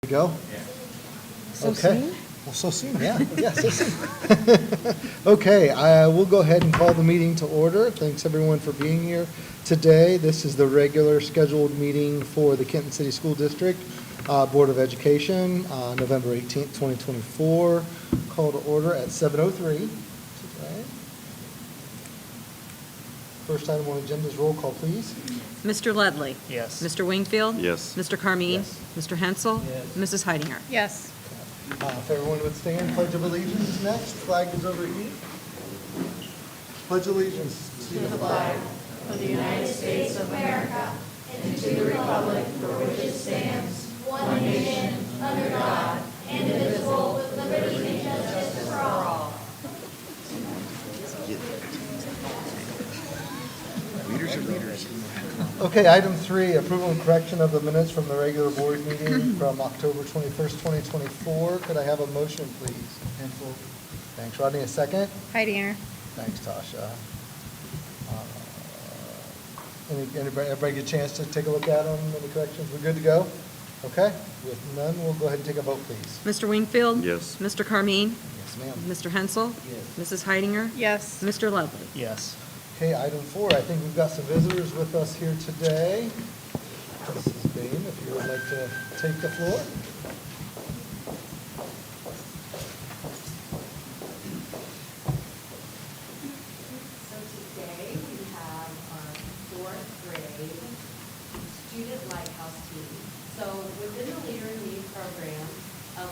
Go? So Okay. soon? Well, so soon, yeah. Yeah, so soon. Okay, I will go ahead and call the meeting to order. Thanks, everyone, for being here today. This is the regular scheduled meeting for the Kenton City School District Board of Education, November 18th, 2024. Call to order at 7:03. Right. First item on the agenda is roll call, please. Mr. Ledley? Yes. Mr. Wingfield? Yes. Mr. Carmine? Yes. Mr. Hensel? Yes. Mrs. Heidinger? Yes. If everyone would stand, Pledge of Allegiance next. Flag is over here. Pledge allegiance to the flag of the United States of America and to the republic for which it stands, one nation, under God, indivisible, with liberty and justice for all. Leaders are leaders. Okay, item 3, approval and correction of the minutes from the regular board meeting from October 21st, 2024. Could I have a motion, please? Hensel. Thanks, Rodney. A second? Heidinger. Thanks, Tasha. Everybody get a chance to take a look at them? Any corrections? We're good to go? Okay, with none, we'll go ahead and take a vote, please. Mr. Wingfield? Yes. Mr. Carmine? Yes, ma'am. Mr. Hensel? Yes. Mrs. Heidinger? Yes. Mr. Ledley? Yes. Okay, item 4, I think we've got some visitors with us here today. Mrs. Bain, if you would like to take the floor. So today we have our fourth grade student lighthouse team. So within the Leader in Me program,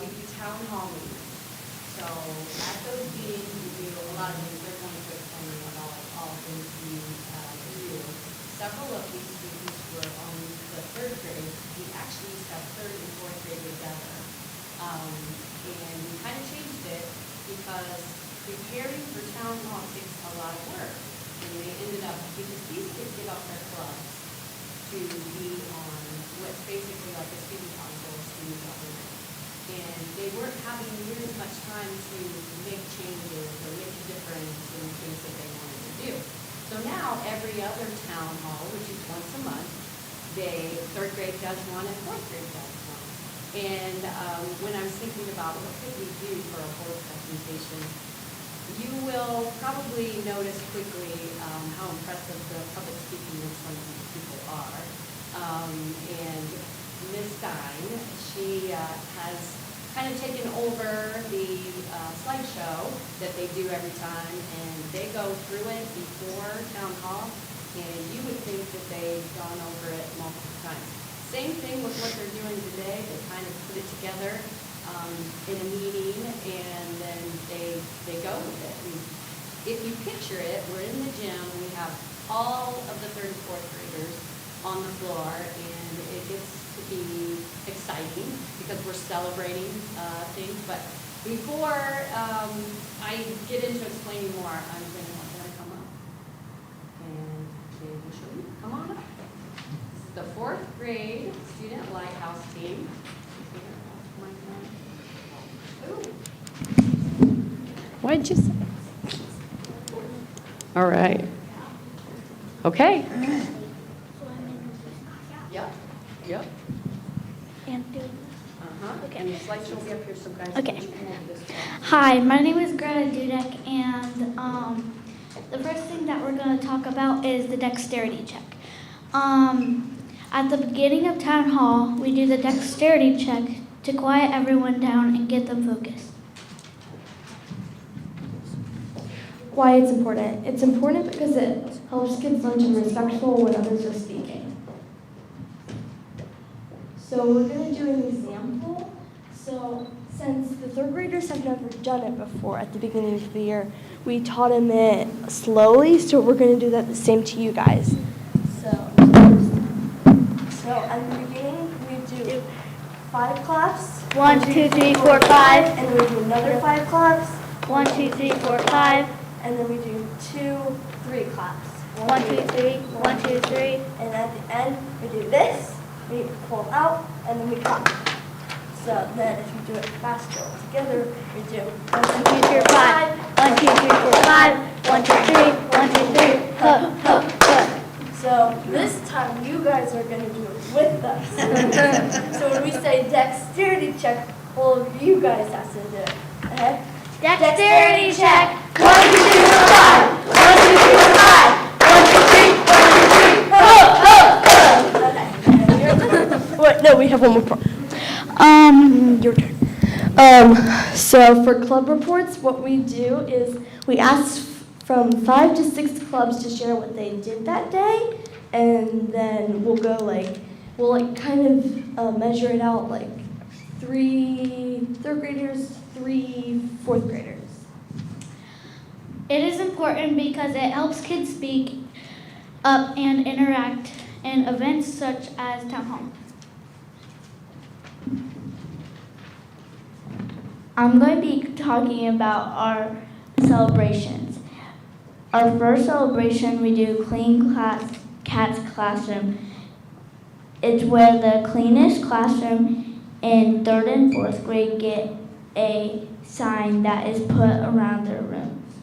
we do town hall meetings. So at those meetings, we do a lot of things. They're going to explain what all things we do. Several of these students were on the third grade. We actually used to have third and fourth grade together. And we kind of changed it because preparing for town hall takes a lot of work. And they ended up, because these kids get off their clubs to be on what's basically like a student council, student government. And they weren't having near as much time to make changes or make a difference in things that they wanted to do. So now, every other town hall, which is once a month, third grade does one and fourth grade does one. And when I was thinking about what could we do for a board presentation, you will probably notice quickly how impressive the public speaking of some of these people are. And Ms. Stein, she has kind of taken over the slideshow that they do every time, and they go through it before town hall, and you would think that they've gone over it multiple times. Same thing with what they're doing today. They kind of put it together in a meeting, and then they go with it. And if you picture it, we're in the gym, we have all of the third and fourth graders on the floor, and it gets to be exciting because we're celebrating things. But before I get into explaining more, I'm going to want them to come up, and they will show you. Come on up. This is the fourth grade student lighthouse team. What'd you say? All right. Okay. Yep, yep. And do Okay. And the slideshow will be up here, so guys. Okay. why don't you come over this way? Hi, my name is Greta Dudek, and the first thing that we're going to talk about is the dexterity check. At the beginning of town hall, we do the dexterity check to quiet everyone down and get them focused. Why it's important. It's important because it helps kids learn to be respectful when others are speaking. So we're going to do an example. So since the third graders have never done it before at the beginning of the year, we taught them it slowly, so we're going to do that the same to you guys. So at the beginning, we do 5 claps. 1, 2, 3, 4, 5. And then we do another 5 claps. 1, 2, 3, 4, 5. And then we do 2, 3 claps. 1, 2, 3. 1, 2, 3. And at the end, we do this, we pull out, and then we clap. So then if you do it faster all together, we do 1, 2, 3, 4, 5. 1, 2, 3, 4, 5. 1, 2, 3. 1, 2, 3. Huh, huh, huh. So this time you guys are going to do it with us. So when we say dexterity check, all of you guys have to do it. Okay? Dexterity check. 1, 2, 3, 4, 5. 1, 2, 3, 4, 5. 1, 2, 3, 4, 1, 2, 3. Okay. Wait, no, we have one more part. Your turn. So for club reports, what we do is we ask from 5 to 6 clubs to share what they did that day, and then we'll kind of measure it out, like 3 third graders, 3 fourth graders. It is important because it helps kids speak up and interact in events such as town hall. I'm going to be talking about our celebrations. Our first celebration, we do Clean Cats Classroom. It's where the cleanest classroom in 3rd and 4th grade get a sign that is put around their rooms.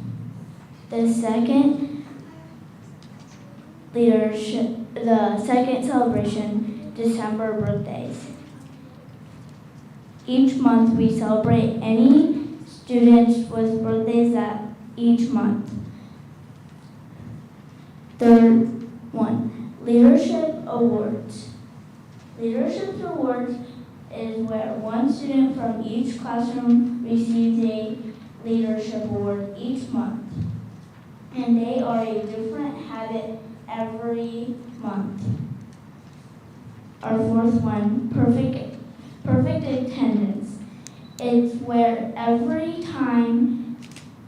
The second celebration, December birthdays. Each month we celebrate any students with birthdays that each month. Third one, Leadership Awards. Leadership Awards is where one student from each classroom receives a leadership award each month. And they are a different habit every month. Our fourth one, perfect attendance. It's where every time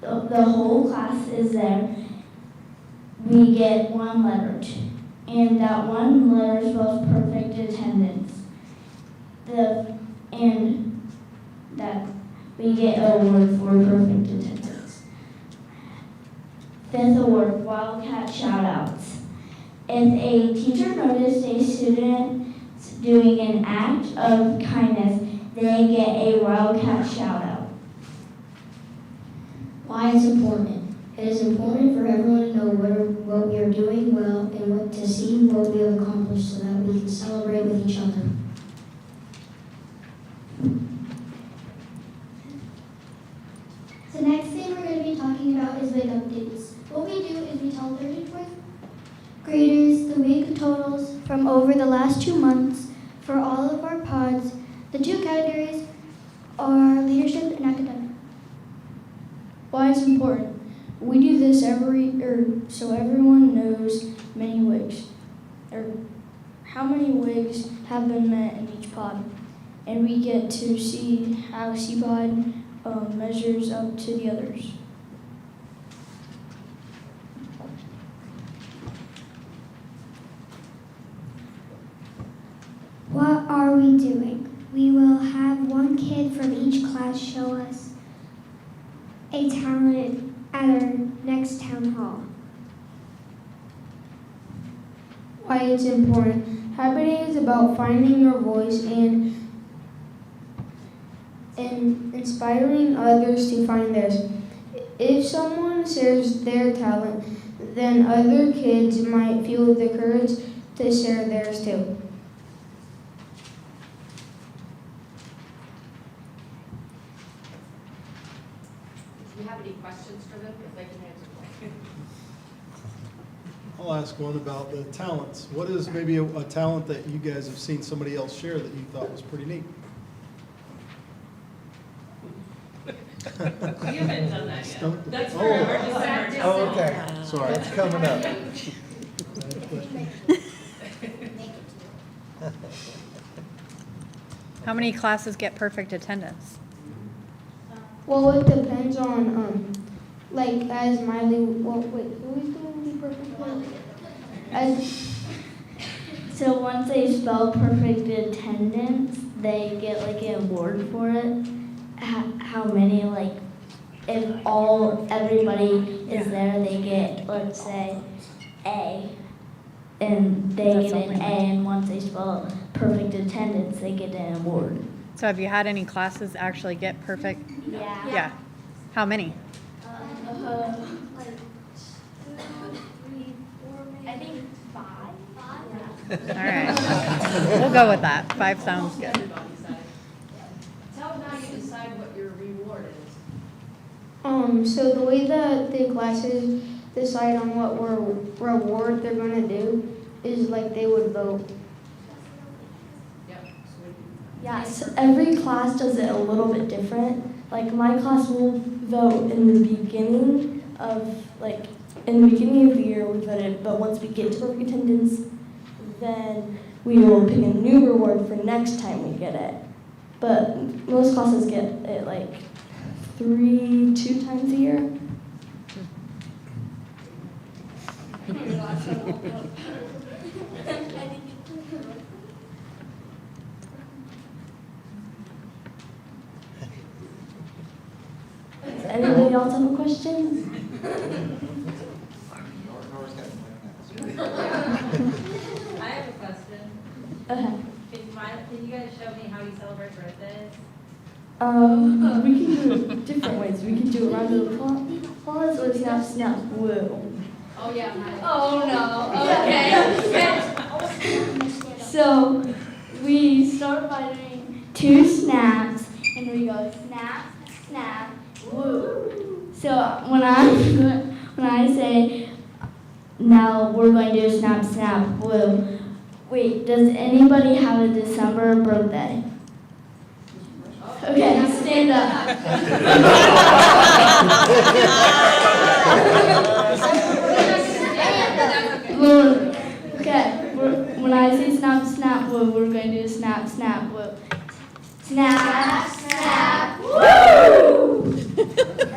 the whole class is there, we get one letter, and that one letter spells perfect attendance. And that we get an award for perfect attendance. Fifth award, Wildcat Shoutouts. If a teacher noticed a student doing an act of kindness, they get a Wildcat Shoutout. Why it's important. It is important for everyone to know what we are doing well and to see what we have accomplished so that we can celebrate with each other. The next thing we're going to be talking about is week updates. What we do is we tell 3rd and 4th graders the week totals from over the last 2 months for all of our pods. The 2 categories are leadership and academic. Why it's important. We do this so everyone knows many wigs, or how many wigs have been met in each pod, and we get to see how C-pod measures up to the others. What are we doing? We will have one kid from each class show us a talent at our next town hall. Why it's important. Habit Day is about finding your voice and inspiring others to find theirs. If someone shares their talent, then other kids might feel the courage to share theirs too. Do you have any questions for them? Because they can answer them. I'll ask one about the talents. What is maybe a talent that you guys have seen somebody else share that you thought was pretty neat? We haven't done that yet. That's for Oh. our December. Oh, okay. Sorry. That's coming up. How many classes get perfect attendance? Well, it depends on, like, as Miley, well, wait, who is doing the perfect one? So once they spell perfect attendance, they get like an award for it. How many, like, if everybody is there, they get, let's say, A. And they That's get an only A, and once they spell perfect attendance, they get an award. So have you had any classes actually get perfect? Yeah. Yeah. How many? Like 2, 3, 4, maybe. I think 5. All right. We'll go with that. 5 sounds good. Tell them how you decide what your reward is. So the way that the classes decide on what reward they're gonna do is like they would vote. Yes, every class does it a little bit different. Like my class will vote in the beginning of the year we voted, but once we get to perfect attendance, then we will pick a new reward for next time we get it. But most classes get it like 2 times a year. Does anybody else have a question? I have a question. Okay. Can you guys show me how you celebrate birthdays? We can do it different ways. We can do a round of applause or snap, snap, woo. Oh, yeah. Oh, no. Okay. So we start by doing 2 snaps, and we go snap, snap, woo. So when I say now we're going to do snap, snap, woo. Wait, does anybody have a December birthday? Okay, stand up. Okay, when I say snap, snap, woo, we're going to do snap, snap, woo. Snap, snap, woo!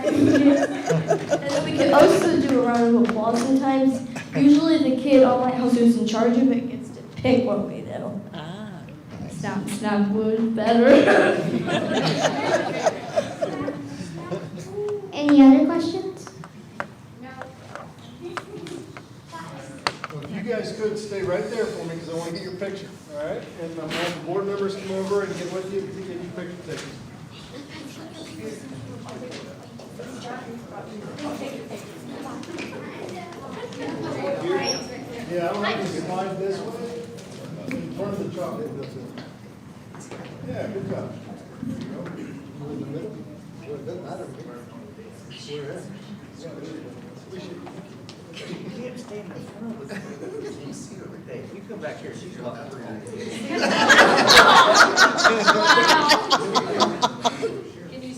And then we can also do a round of applause sometimes. Usually the kid on my house who's in charge of it gets to pick what we do. Snap, snap, woo is better. Any other questions? Well, if you guys could stay right there for me, because I want to get your picture, all right? And I'm going to have the board members come over and get with you to get your picture taken. Yeah, I don't have to slide this way. In front of the chocolate, that's it. Yeah, good job. We're in the middle. Well, it doesn't matter. We're in. You can't stand in front of us. You see her every day. You come back here, she's your hot Can you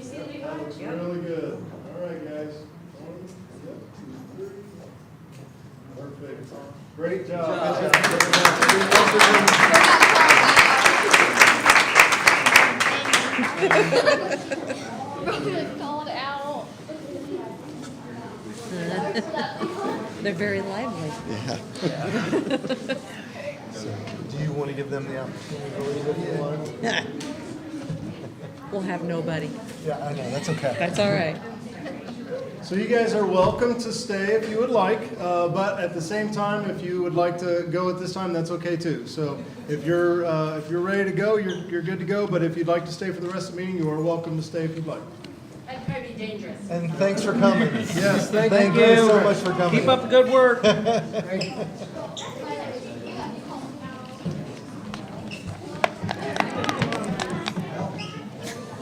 see the big one? Really good. All right, guys. 1, yep, 2, 3. Perfect. Great job. Good Call it out. They're very lively. So, do you want to give them the opportunity to leave if you want? We'll have nobody. Yeah, I know, that's okay. That's all right. So you guys are welcome to stay if you would like, but at the same time, if you would like to go at this time, that's okay too. So if you're ready to go, you're good to go. But if you'd like to stay for the rest of the meeting, you are welcome to stay if you'd like. That'd probably be dangerous. And thanks for coming. Yes, thank you so much for coming. Keep up the good work.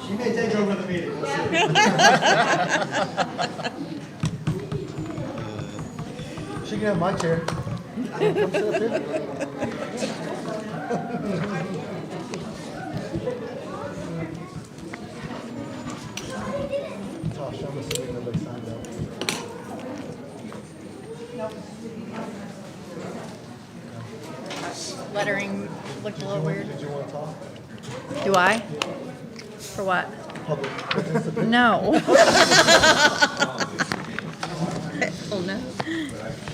She may take over the meeting. We'll see. She can have my chair. Come sit up here. Josh, I'm assuming nobody signed up. Lettering looked a little weird. Did you want to talk? Do I? For what? Public participation. No. Oh, no.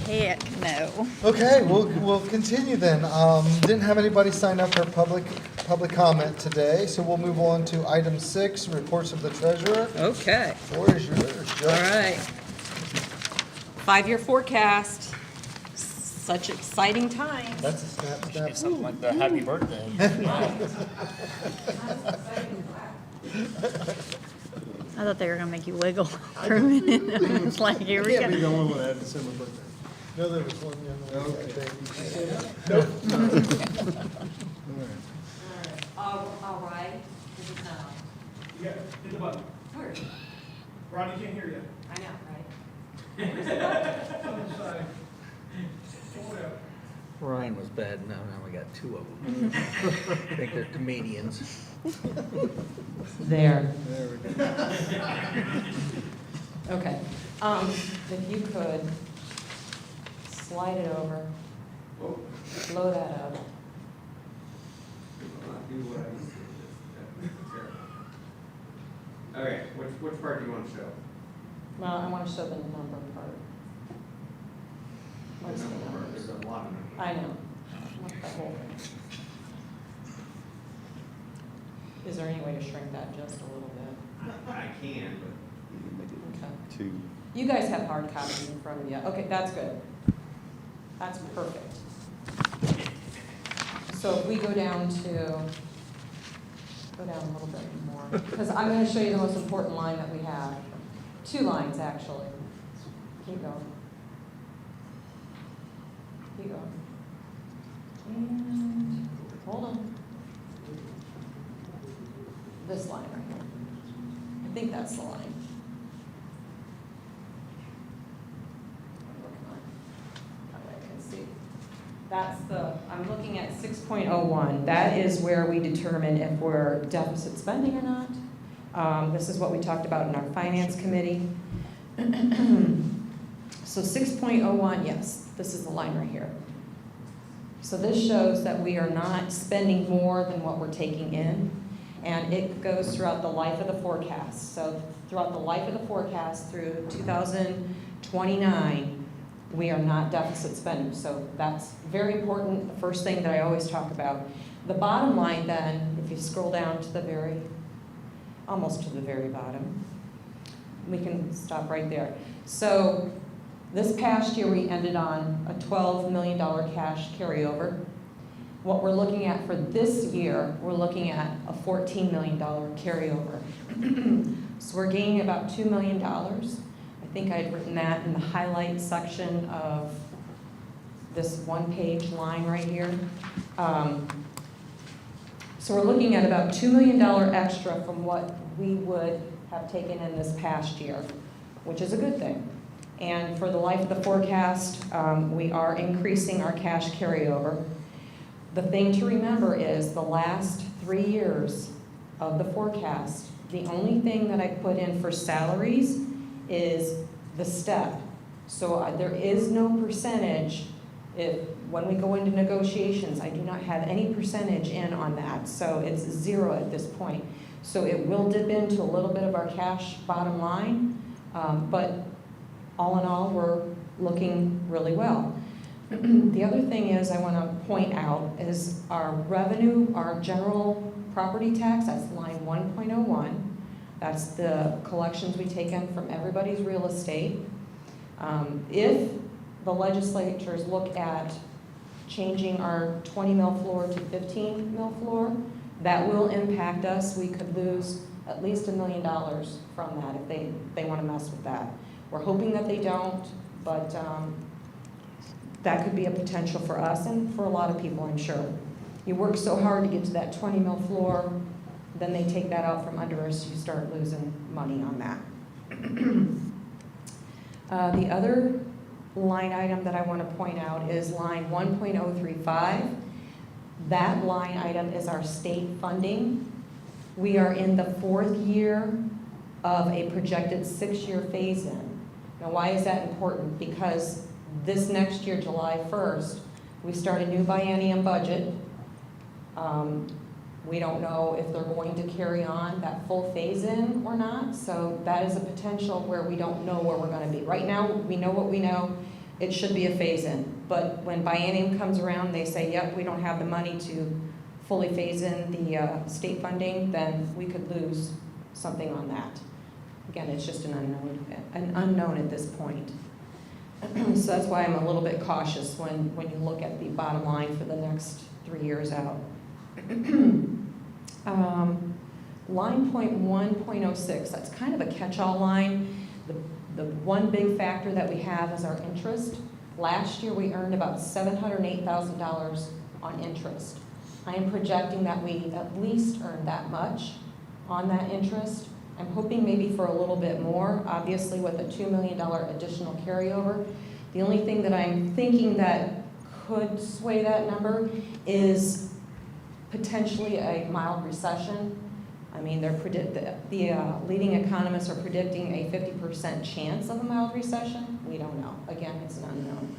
Heck no. Okay, we'll continue then. Didn't have anybody sign up for public comment today, so we'll move on to item 6, reports of the treasurer. Okay. Floor is yours, Joe. All right. 5-year forecast. Such exciting times. That's a snap, snap. Something like that. Happy birthday. I thought they were gonna make you wiggle for a minute. I was like, here we Can't be go. the only one that had December birthday. No, there was one young lady, I Okay. think. Did you say that? Nope. All right. All right. This is now. Yeah, hit the button. Where? Ronnie can't hear you. I know, right? On the side. Hold it up. Ryan was bad, now we got two of them. I think they're comedians. There. There we go. Okay. If you could slide it over, blow that up. Okay, which part do you want to show? Well, I want to show the number part. What's the Number part, numbers? there's a lot of numbers. I know. Not the whole thing. Is there any way to shrink that just a little bit? I can, but. Okay. You guys have hard copies in front of you. Okay, that's good. That's perfect. So if we go down a little bit more, because I'm going to show you the most important line that we have. 2 lines, actually. Keep going. Keep going. And hold on. This line right here. I think that's the line. I'm looking at 6.01. That is where we determine if we're deficit spending or not. This is what we talked about in our finance committee. So 6.01, yes, this is the line right here. So this shows that we are not spending more than what we're taking in, and it goes throughout the life of the forecast. So throughout the life of the forecast through 2029, we are not deficit spending. So that's very important, the first thing that I always talk about. The bottom line then, if you scroll down to the almost to the very bottom, we can stop right there. So this past year we ended on a $12 million cash carryover. What we're looking at for this year, we're looking at a $14 million carryover. So we're gaining about $2 million. I think I had written that in the highlight section of this one-page line right here. So we're looking at about $2 million extra from what we would have taken in this past year, which is a good thing. And for the life of the forecast, we are increasing our cash carryover. The thing to remember is the last 3 years of the forecast, the only thing that I put in for salaries is the step. So there is no percentage. When we go into negotiations, I do not have any percentage in on that. So it's 0 at this point. So it will dip into a little bit of our cash bottom line, but all in all, we're looking really well. The other thing is I want to point out is our revenue, our general property tax, that's line 1.01. That's the collections we take in from everybody's real estate. If the legislatures look at changing our 20 mil floor to 15 mil floor, that will impact us. We could lose at least $1 million from that if they want to mess with that. We're hoping that they don't, but that could be a potential for us and for a lot of people, I'm sure. You work so hard to get to that 20 mil floor, then they take that out from under us, you start losing money on that. The other line item that I want to point out is line 1.035. That line item is our state funding. We are in the 4th year of a projected 6-year phase-in. Now, why is that important? Because this next year, July 1st, we start a new biennium budget. We don't know if they're going to carry on that full phase-in or not, so that is a potential where we don't know where we're going to be. Right now, we know what we know. It should be a phase-in, but when biennium comes around, they say, yep, we don't have the money to fully phase in the state funding, then we could lose something on that. Again, it's just an unknown at this point. So that's why I'm a little bit cautious when you look at the bottom line for the next 3 years out. Line 1.06, that's kind of a catch-all line. The one big factor that we have is our interest. Last year, we earned about $708,000 on interest. I am projecting that we at least earn that much on that interest. I'm hoping maybe for a little bit more, obviously with a $2 million additional carryover. The only thing that I'm thinking that could sway that number is potentially a mild recession. I mean, the leading economists are predicting a 50% chance of a mild recession. We don't know. Again, it's an unknown.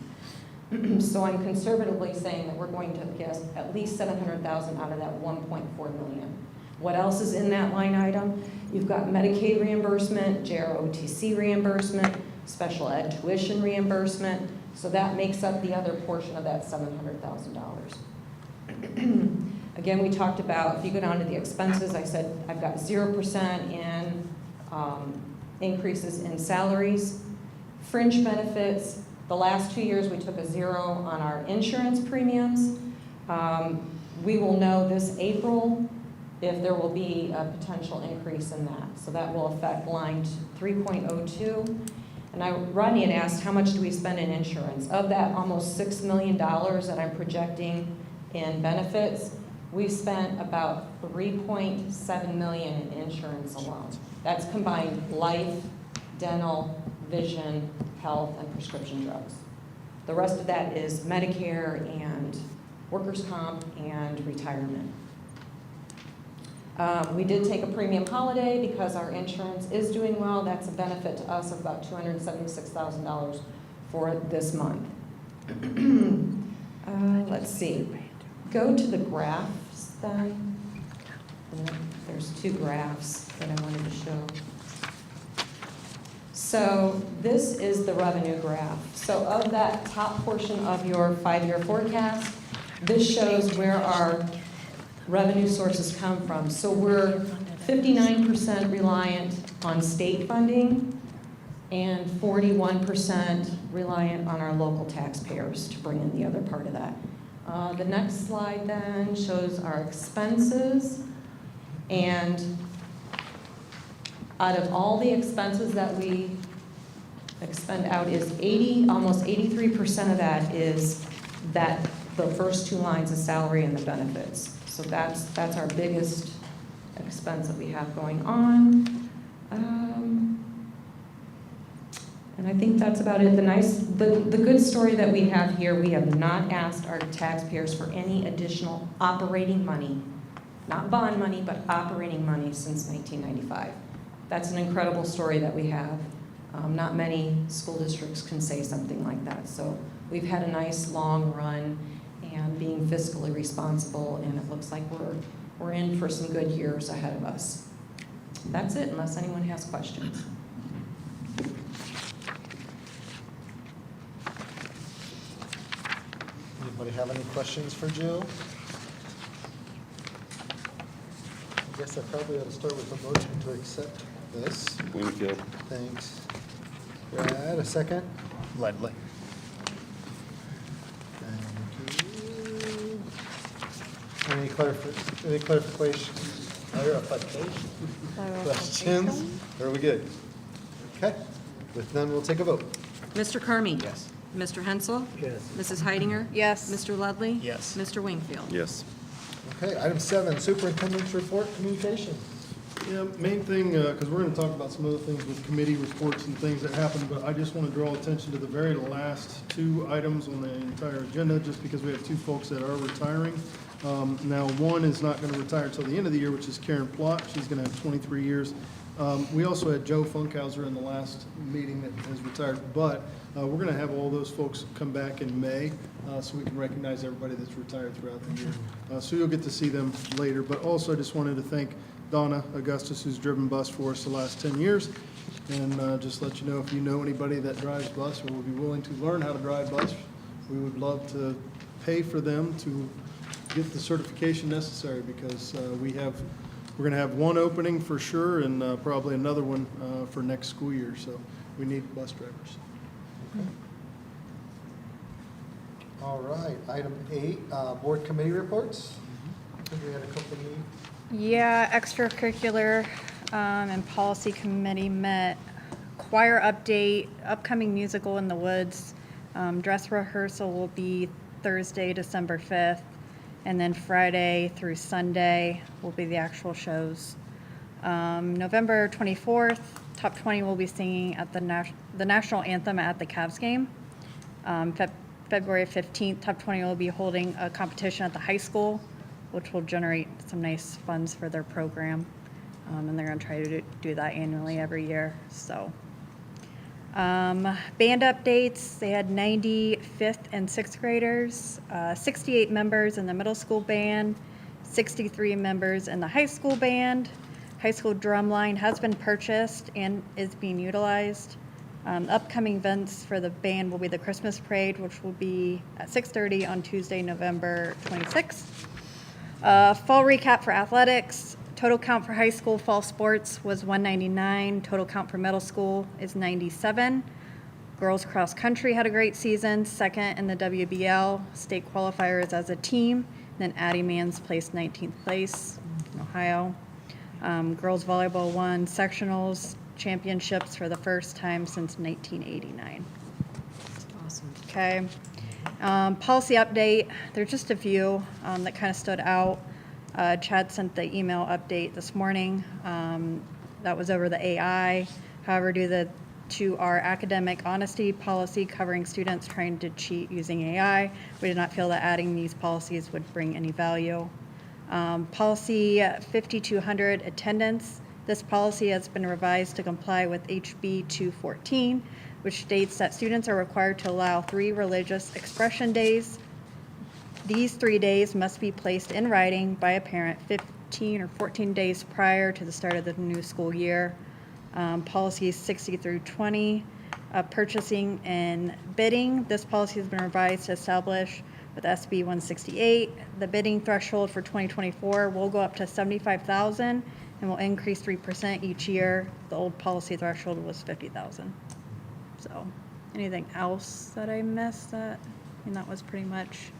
So I'm conservatively saying that we're going to get at least $700,000 out of that $1.4 million. What else is in that line item? You've got Medicaid reimbursement, JROTC reimbursement, special ed tuition reimbursement. So that makes up the other portion of that $700,000. Again, we talked about, if you go down to the expenses, I said I've got 0% in increases in salaries. Fringe benefits, the last 2 years we took a 0 on our insurance premiums. We will know this April if there will be a potential increase in that. So that will affect line 3.02. And Rodney had asked, how much do we spend in insurance? Of that almost $6 million that I'm projecting in benefits, we spent about $3.7 million in insurance alone. That's combined life, dental, vision, health, and prescription drugs. The rest of that is Medicare and workers' comp and retirement. We did take a premium holiday because our insurance is doing well. That's a benefit to us of about $276,000 for this month. Let's see. Go to the graphs then. There's 2 graphs that I wanted to show. So this is the revenue graph. So of that top portion of your 5-year forecast, this shows where our revenue sources come from. So we're 59% reliant on state funding and 41% reliant on our local taxpayers to bring in the other part of that. The next slide then shows our expenses, and out of all the expenses that we expend out is almost 83% of that is the first 2 lines of salary and the benefits. So that's our biggest expense that we have going on. And I think that's about it. The good story that we have here, we have not asked our taxpayers for any additional operating money, not bond money, but operating money since 1995. That's an incredible story that we have. Not many school districts can say something like that. So we've had a nice long run and being fiscally responsible, and it looks like we're in for some good years ahead of us. That's it, unless anyone has questions. Anybody have any questions for Jill? I guess I probably ought to start with a motion to accept this. Winfield. Thanks. Brad, a second? Ledley. Thank you. Any clarification? Questions? Are we good? Okay. With none, we'll take a vote. Mr. Carmi? Yes. Mr. Hensel? Yes. Mrs. Heidinger? Yes. Mr. Ludley? Yes. Mr. Wingfield? Yes. Okay, item 7, superintendent's report, communications. Yeah, main thing, because we're going to talk about some other things with committee reports and things that happened, but I just want to draw attention to the very last 2 items on the entire agenda, just because we have 2 folks that are retiring. Now, one is not going to retire until the end of the year, which is Karen Plott. She's going to have 23 years. We also had Joe Funkhauser in the last meeting that has retired, but we're going to have all those folks come back in May, so we can recognize everybody that's retired throughout the year. So you'll get to see them later. But also, I just wanted to thank Donna Augustus, who's driven bus for us the last 10 years. And just let you know, if you know anybody that drives bus or would be willing to learn how to drive bus, we would love to pay for them to get the certification necessary, because we're going to have 1 opening for sure, and probably another one for next school year. So we need bus drivers. Okay. All right, item 8, board committee reports. I think we had a couple meetings. Yeah, extracurricular and policy committee met. Choir update, upcoming musical in the woods. Dress rehearsal will be Thursday, December 5th, and then Friday through Sunday will be the actual shows. November 24th, top 20 will be singing at the national anthem at the Cavs game. February 15th, top 20 will be holding a competition at the high school, which will generate some nice funds for their program. And they're going to try to do that annually every year. So, band updates, they had 90 5th and 6th graders, 68 members in the middle school band, 63 members in the high school band. High school drum line has been purchased and is being utilized. Upcoming events for the band will be the Christmas parade, which will be at 6:30 on Tuesday, November 26th. Fall recap for athletics. Total count for high school fall sports was 199. Total count for middle school is 97. Girls cross country had a great season, second in the WBL. State qualifiers as a team. Then Addie Mans placed 19th place in Ohio. Girls volleyball won sectionals championships for the first time since 1989. Awesome. Okay. Policy update, there's just a few that kind of stood out. Chad sent the email update this morning. That was over the AI. However, due to our academic honesty policy covering students trying to cheat using AI, we did not feel that adding these policies would bring any value. Policy 5200, attendance. This policy has been revised to comply with HB 214, which states that students are required to allow 3 religious expression days. These 3 days must be placed in writing by a parent 15 or 14 days prior to the start of the new school year. Policies 60 through 20, purchasing and bidding. This policy has been revised to establish with SB 168. The bidding threshold for 2024 will go up to $75,000 and will increase 3% each year. The old policy threshold was $50,000. So, anything else that I missed? That was pretty much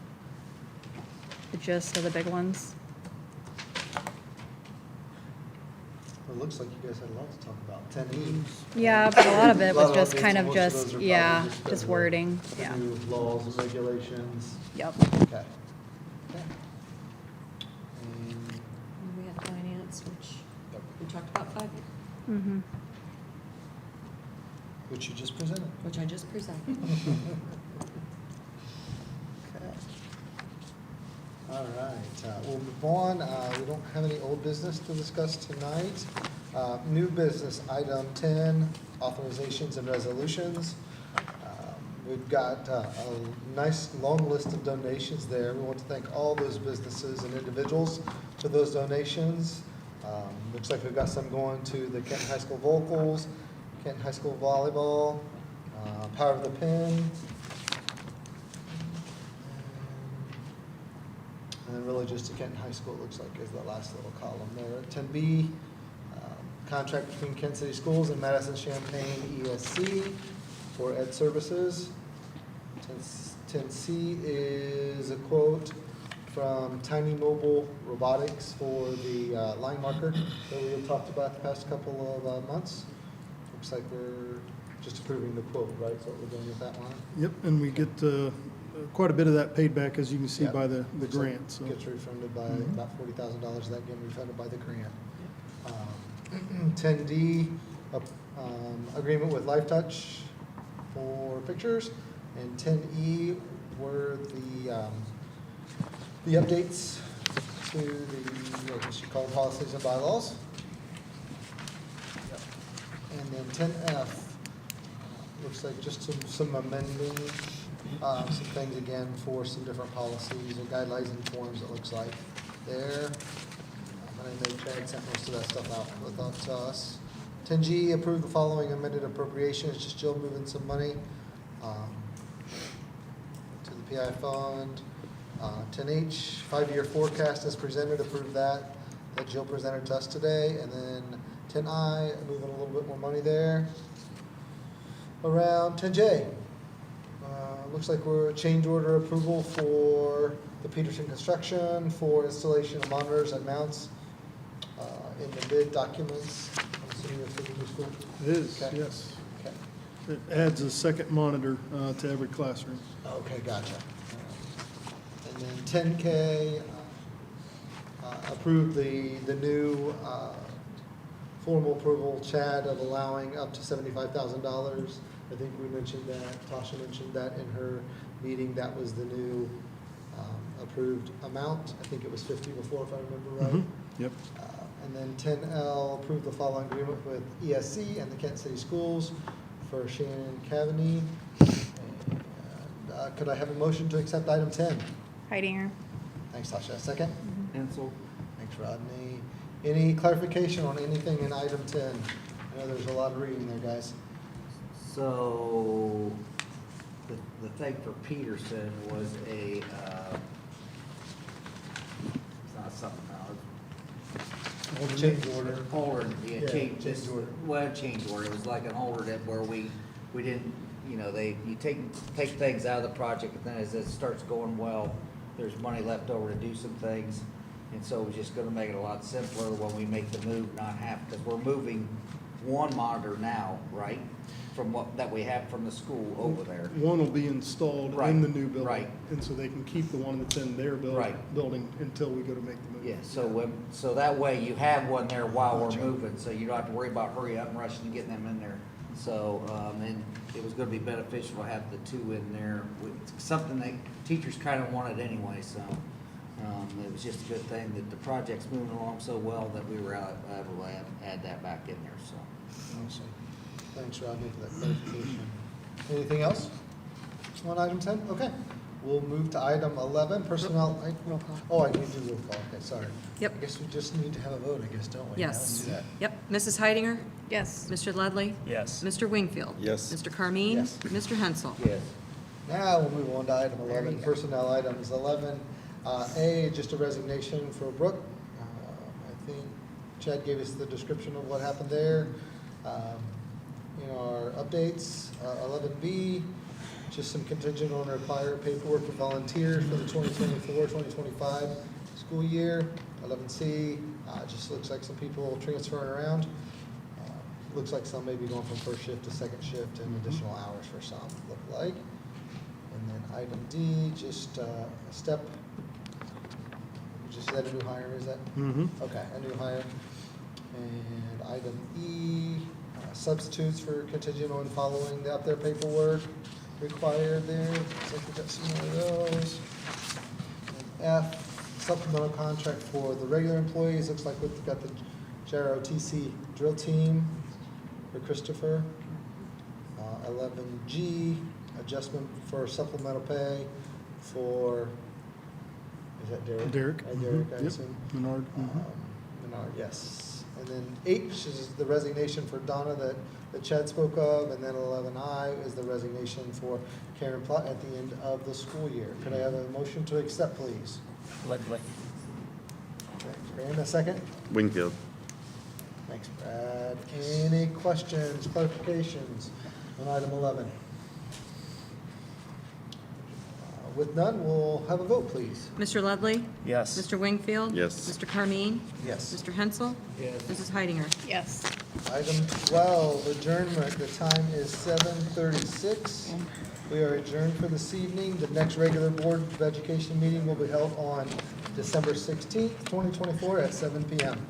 the gist of the big ones. It looks like you guys had a lot to talk about. 10E. Yeah, but a lot of it was just updates, kind and of most just, those are probably yeah, because just of wording, the yeah. New laws and regulations. Yep. Okay. Okay. And And we had finance, which Yep. we talked about 5 years, Mm-hmm. which you just presented. which I just presented. Okay. All right, we'll move on. We don't have any old business to discuss tonight. New business, item 10, authorizations and resolutions. We've got a nice long list of donations there. We want to thank all those businesses and individuals for those donations. Looks like we've got some going to the Kenton High School Vocals, Kenton High School Volleyball, Power of the Pen, and then really just to Kenton High School, it looks like, is the last little column there. 10B, contract between Kent City Schools and Madison Champaign ESC for ed services. 10C is a quote from Tiny Mobile Robotics for the line marker that we had talked about the past couple of months. Looks like we're just approving the quote, right? So what we're doing with that line. Yep, and we get quite a bit of that paid back, as you can see Yep. by the Looks like grant. So Gets refunded by Mhm. about $40,000 of that getting refunded by the grant. 10D, agreement with Life Touch for pictures, and 10E were the updates to the, I guess you call them policies and bylaws. And then 10F, looks like just some amending, some things again for some different policies or guidelines and forms, it looks like there. I know Chad sent most of that stuff out to us. 10G, approve the following amended appropriation. It's just Jill moving some money to the PI fund. 10H, 5-year forecast as presented, approve that Jill presented to us today. And then 10I, moving a little bit more money there. Around 10J, looks like we're change order approval for the Peterson construction for installation of monitors and mounts in the bid documents. I'm assuming it's for the new school. it is, Okay. yes. Okay. It adds a second monitor to every classroom. Okay, gotcha. And then 10K, approve the new formal approval, Chad, of allowing up to $75,000. I think we mentioned that, Tasha mentioned that in her meeting, that was the new approved amount. I think it was 50 before, if I remember right. Yep. And then 10L, approve the following agreement with ESC and the Kent City Schools for Shannon Cavaney. And could I have a motion to accept item 10? Heidinger. Thanks, Tasha. Second? Pencil. Thanks, Rodney. Any clarification on anything in item 10? I know there's a lot of reading there, guys. So, the thing for Peterson was a, it's not something else. Change order. Holder, yeah, Yeah, change, change order. well, change order, it was like an holder that where we didn't, you know, you take things out of the project, and then as it starts going well, there's money left over to do some things. And so we're just gonna make it a lot simpler when we make the move, not have, because we're moving one monitor now, right? From that we have from the school over there. One will be installed Right, in the new building. right. And so they can keep the one that's in their Right. building until we go to make the move. Yeah, so that way you have one there while we're moving, so you don't have to worry about hurry up and rushing and getting them in there. So, and it was gonna be beneficial to have the two in there, something that teachers kind of wanted anyway, so. It was just a good thing that the project's moving along so well that we were able to add that back in there, so. Awesome. Thanks, Rodney, for that clarification. Anything else on item 10? Okay. We'll move to item 11, personnel. Roll call. Oh, I need to do roll call. Okay, sorry. Yep. I guess we just need to have a vote, I guess, don't we? Yes. Let's do that. Yep. Mrs. Heidinger? Yes. Mr. Ludley? Yes. Mr. Wingfield? Yes. Mr. Carmine? Yes. Mr. Hensel? Yes. Now we'll move on to item There 11, you go. personnel items. 11, A, just a resignation for Brooke. I think Chad gave us the description of what happened there. In our updates, 11B, just some contingent on required paperwork for volunteers for the 2024-2025 school year. 11C, just looks like some people transferring around. Looks like some may be going from first shift to second shift and additional hours for some, look like. And then item D, just a step, just that a new hire, is that? Mm-hmm. Okay, a new hire. And item E, substitutes for contingent on following the up there paperwork required there. Looks like we got some more of those. And F, supplemental contract for the regular employees. Looks like we've got the JROTC drill team for Christopher. 11G, adjustment for supplemental pay for, is that Derek? Derek. Derek, I Yep. assume. Menard. Menard, yes. And then H is the resignation for Donna that Chad spoke of, and then 11I is the resignation for Karen Platt at the end of the school year. Could I have a motion to accept, please? Ludley. Thanks, Brand, a second? Wingfield. Thanks, Brad. Any questions, clarifications on item 11? With none, we'll have a vote, please. Mr. Ludley? Yes. Mr. Wingfield? Yes. Mr. Carmine? Yes. Mr. Hensel? Yes. Mrs. Heidinger? Yes. Item 12, adjournment. The time is 7:36. We are adjourned for this evening. The next regular Board of Education meeting will be held on December 16th, 2024 at 7 p.m.